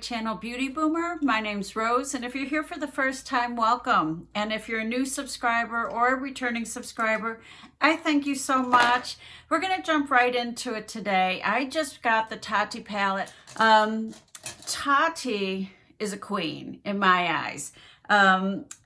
channel Beauty Boomer. My name's Rose, and if you're here for the first time, welcome. And if you're a new subscriber or a returning subscriber, I thank you so much. We're going to jump right into it today. I just got the Tati palette. Tati is a queen in my eyes.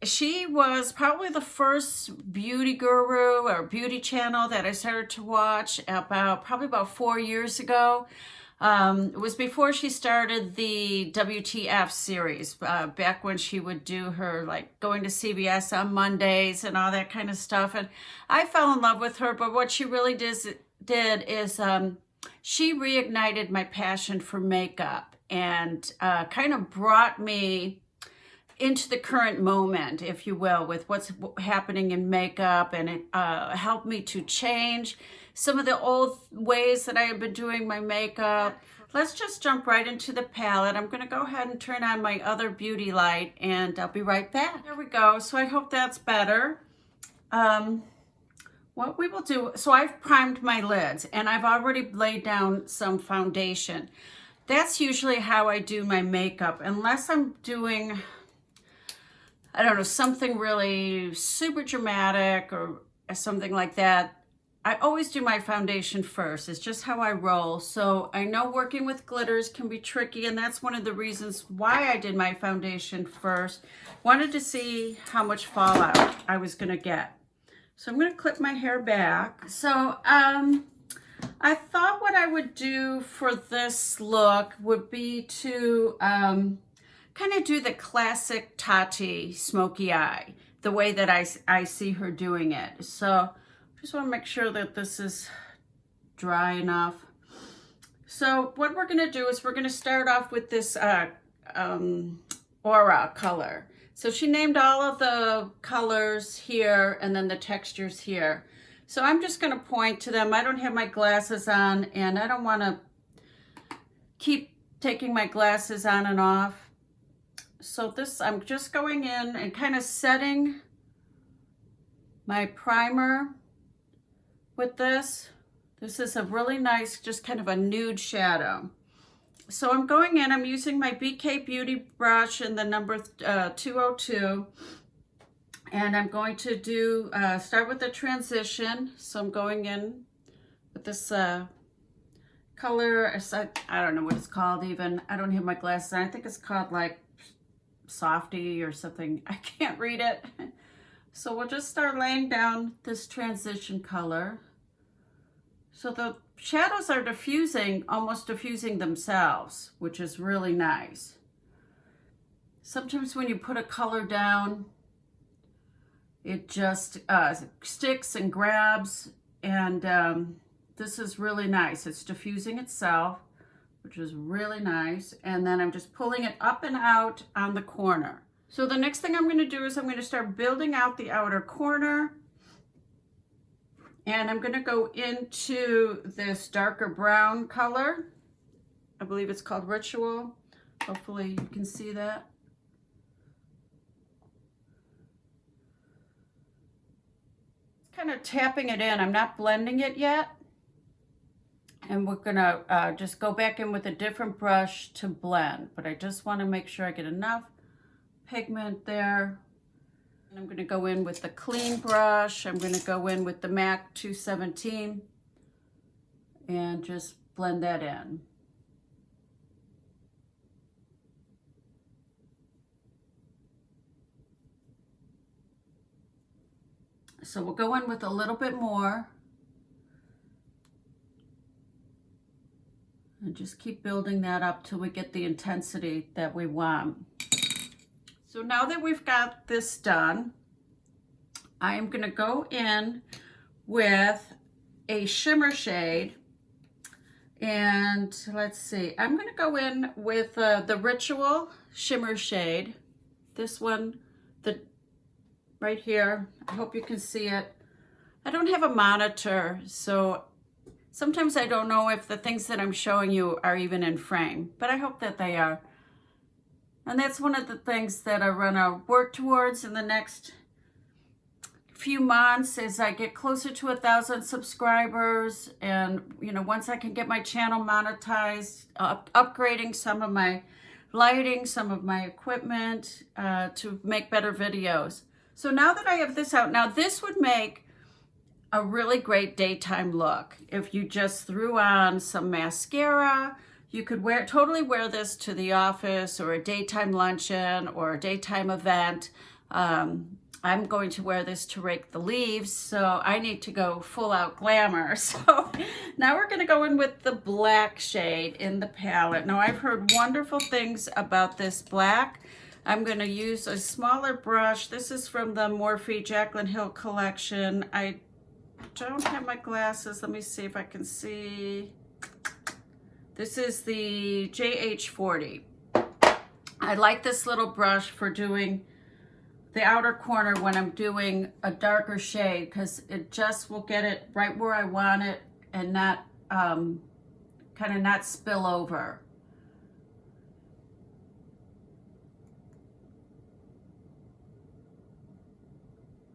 She was probably the first beauty guru or beauty channel that I started to watch probably about 4 years ago. It was before she started the WTF series, back when she would do her like going to CBS on Mondays and all that kind of stuff. And I fell in love with her, but what she really did is she reignited my passion for makeup and kind of brought me into the current moment, if you will, with what's happening in makeup, and it helped me to change some of the old ways that I have been doing my makeup. Let's just jump right into the palette. I'm going to go ahead and turn on my other beauty light, and I'll be right back. There we go. So I hope that's better. What we will do, so I've primed my lids, and I've already laid down some foundation. That's usually how I do my makeup, unless I'm doing, I don't know, something really super dramatic or something like that. I always do my foundation first. It's just how I roll. So I know working with glitters can be tricky, and that's one of the reasons why I did my foundation first. Wanted to see how much fallout I was gonna get. So I'm gonna clip my hair back. So I thought what I would do for this look would be to kind of do the classic Tati smoky eye, the way that I see her doing it. So just want to make sure that this is dry enough. So what we're going to do is we're going to start off with this aura color. So she named all of the colors here and then the textures here. So I'm just going to point to them. I don't have my glasses on, and I don't want to keep taking my glasses on and off. So this, I'm just going in and kind of setting my primer with this. This is a really nice, just kind of a nude shadow. So I'm going in, I'm using my BK Beauty brush in the number 202. And I'm going to do, start with the transition. So I'm going in with this color, I don't know what it's called even. I don't have my glasses on. I think it's called like Softy or something. I can't read it. So we'll just start laying down this transition color. So the shadows are diffusing, almost diffusing themselves, which is really nice. Sometimes when you put a color down, it just sticks and grabs, and this is really nice. It's diffusing itself, which is really nice. And then I'm just pulling it up and out on the corner. So the next thing I'm going to do is I'm going to start building out the outer corner. And I'm going to go into this darker brown color. I believe it's called Ritual. Hopefully you can see that. It's kind of tapping it in. I'm not blending it yet. And we're going to just go back in with a different brush to blend. But I just want to make sure I get enough pigment there. And I'm going to go in with the clean brush. I'm going to go in with the MAC 217 and just blend that in. So we'll go in with a little bit more and just keep building that up till we get the intensity that we want. So now that we've got this done, I am going to go in with a shimmer shade. And let's see, I'm going to go in with the Ritual shimmer shade. This one, right here. I hope you can see it. I don't have a monitor, so sometimes I don't know if the things that I'm showing you are even in frame, but I hope that they are. And that's one of the things that I want to work towards in the next few months as I get closer to 1,000 subscribers. And, you know, once I can get my channel monetized, upgrading some of my lighting, some of my equipment to make better videos. So now that I have this out, now this would make a really great daytime look. If you just threw on some mascara, you could totally wear this to the office or a daytime luncheon or a daytime event. I'm going to wear this to rake the leaves, so I need to go full out glamour. So now we're gonna go in with the black shade in the palette. Now I've heard wonderful things about this black. I'm gonna use a smaller brush. This is from the Morphe Jaclyn Hill collection. I don't have my glasses. Let me see if I can see. This is the JH40. I like this little brush for doing the outer corner when I'm doing a darker shade, because it just will get it right where I want it and not kind of not spill over.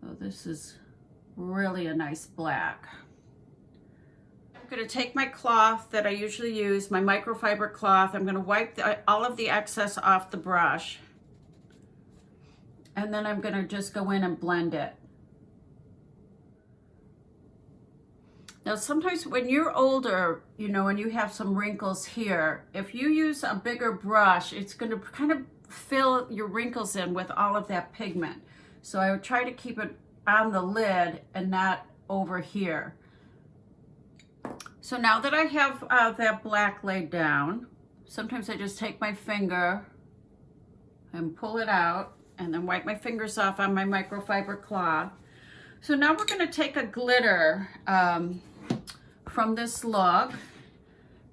So this is really a nice black. I'm going to take my cloth that I usually use, my microfiber cloth. I'm going to wipe all of the excess off the brush. And then I'm gonna just go in and blend it. Now sometimes when you're older, you know, and you have some wrinkles here, if you use a bigger brush, it's gonna kind of fill your wrinkles in with all of that pigment. So I would try to keep it on the lid and not over here. So now that I have that black laid down, sometimes I just take my finger and pull it out, and then wipe my fingers off on my microfiber cloth. So now we're gonna take a glitter from this look,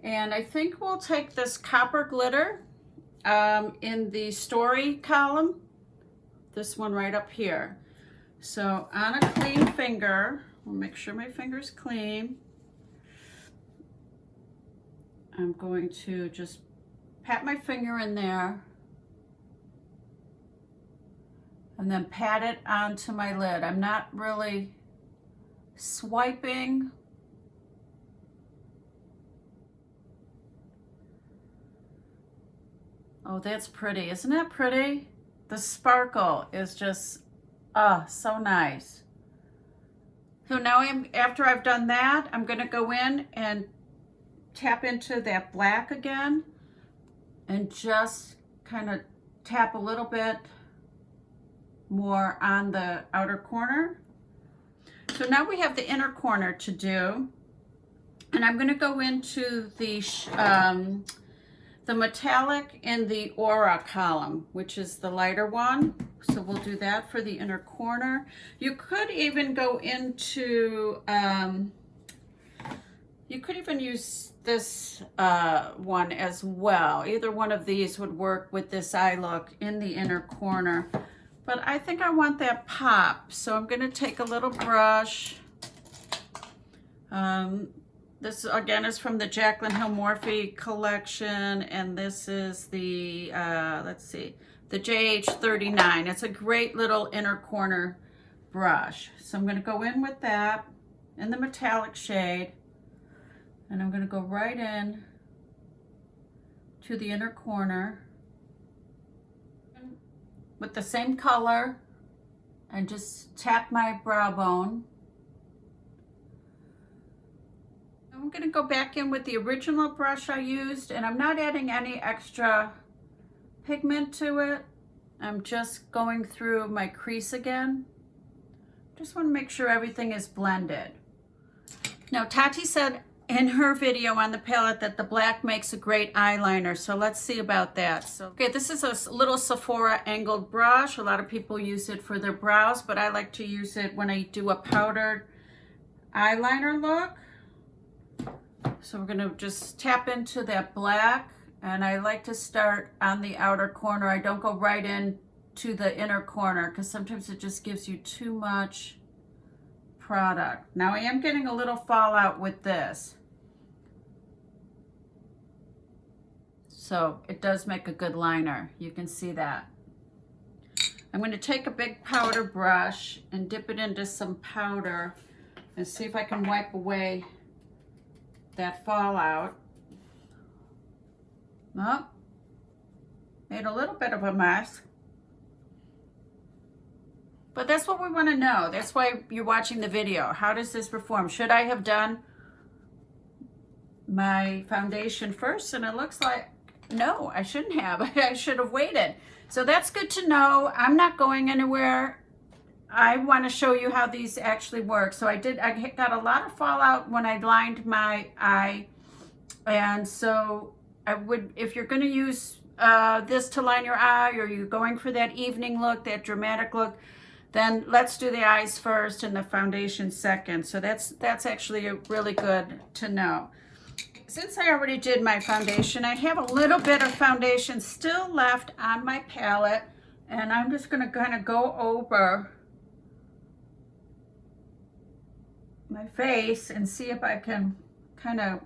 and I think we'll take this copper glitter in the story column, this one right up here. So on a clean finger, we'll make sure my finger's clean. I'm going to just pat my finger in there and then pat it onto my lid. I'm not really swiping. Oh, that's pretty. Isn't that pretty? The sparkle is just, so nice. So now after I've done that, I'm gonna go in and tap into that black again and just kind of tap a little bit more on the outer corner. So now we have the inner corner to do, and I'm going to go into the metallic in the aura column, which is the lighter one. So we'll do that for the inner corner. You could even go into you could even use this one as well. Either one of these would work with this eye look in the inner corner. But I think I want that pop, so I'm gonna take a little brush. This again is from the Jaclyn Hill Morphe collection, and this is the, let's see, the JH39. It's a great little inner corner brush. So I'm gonna go in with that in the metallic shade, and I'm gonna go right in to the inner corner with the same color and just tap my brow bone. I'm going to go back in with the original brush I used, and I'm not adding any extra pigment to it. I'm just going through my crease again. Just want to make sure everything is blended. Now Tati said in her video on the palette that the black makes a great eyeliner, so let's see about that. So, okay, this is a little Sephora angled brush. A lot of people use it for their brows, but I like to use it when I do a powdered eyeliner look. So we're gonna just tap into that black, and I like to start on the outer corner. I don't go right in to the inner corner because sometimes it just gives you too much product. Now I am getting a little fallout with this, so it does make a good liner. You can see that. I'm going to take a big powder brush and dip it into some powder and see if I can wipe away that fallout. Oh, Made a little bit of a mess. But that's what we want to know. That's why you're watching the video. How does this perform? Should I have done my foundation first? And it looks like, no, I shouldn't have. I should have waited. So that's good to know. I'm not going anywhere. I want to show you how these actually work. So I got a lot of fallout when I lined my eye. And so I would, if you're going to use this to line your eye, or you're going for that evening look, that dramatic look, then let's do the eyes first and the foundation second. So that's actually really good to know. Since I already did my foundation, I have a little bit of foundation still left on my palette, and I'm just going to kind of go over my face and see if I can kind of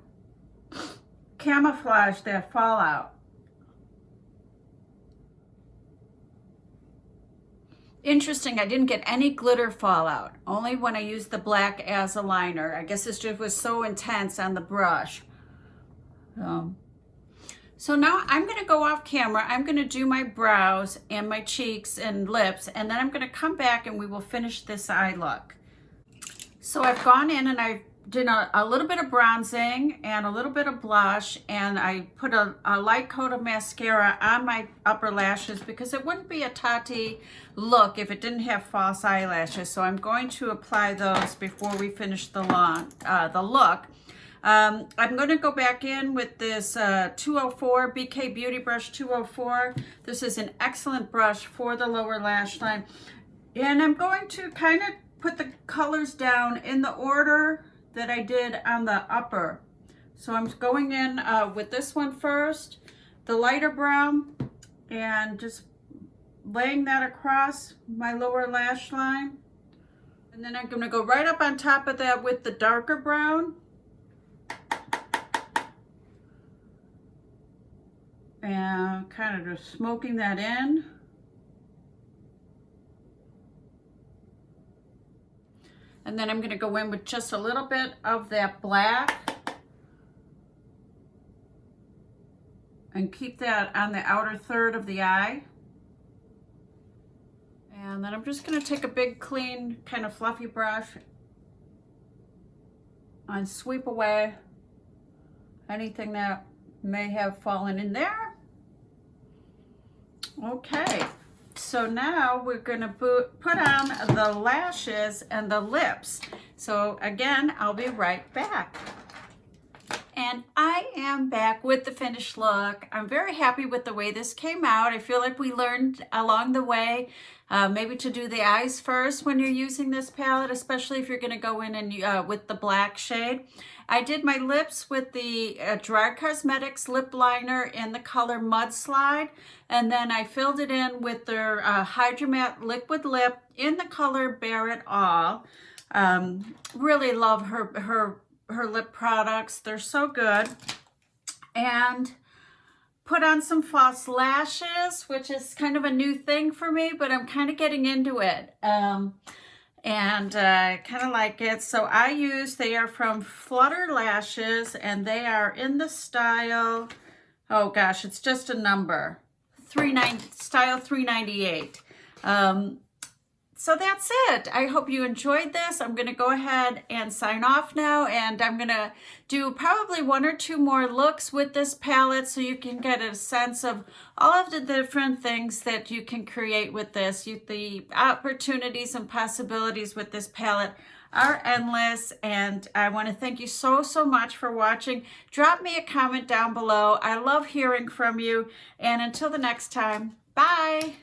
camouflage that fallout. Interesting, I didn't get any glitter fallout, only when I used the black as a liner. I guess it just was so intense on the brush. So now I'm going to go off camera. I'm going to do my brows and my cheeks and lips, and then I'm going to come back and we will finish this eye look. So I've gone in and I did a little bit of bronzing and a little bit of blush, and I put a light coat of mascara on my upper lashes because it wouldn't be a Tati look if it didn't have false eyelashes. So I'm going to apply those before we finish the look. I'm going to go back in with this 204 BK Beauty Brush 204. This is an excellent brush for the lower lash line. And I'm going to kind of put the colors down in the order that I did on the upper. So I'm going in with this one first, the lighter brown, and just laying that across my lower lash line. And then I'm going to go right up on top of that with the darker brown. And kind of just smoking that in. And then I'm going to go in with just a little bit of that black and keep that on the outer third of the eye. And then I'm just going to take a big, clean, kind of fluffy brush and sweep away anything that may have fallen in there. Okay. So now we're going to put on the lashes and the lips. So again, I'll be right back. And I am back with the finished look. I'm very happy with the way this came out. I feel like we learned along the way maybe to do the eyes first when you're using this palette, especially if you're going to go in and with the black shade. I did my lips with the Dry Cosmetics lip liner in the color Mudslide, and then I filled it in with their Hydromat liquid lip in the color Bare It All. Really love her lip products. They're so good. And put on some false lashes, which is kind of a new thing for me, but I'm kind of getting into it. And kind of like it. So they are from Flutter Lashes, and they are in the style, oh gosh, it's just a number, style 398. So that's it. I hope you enjoyed this. I'm going to go ahead and sign off now, and I'm going to do probably 1 or 2 more looks with this palette so you can get a sense of all of the different things that you can create with this. The opportunities and possibilities with this palette are endless, and I want to thank you so much for watching. Drop me a comment down below. I love hearing from you, and until the next time, bye.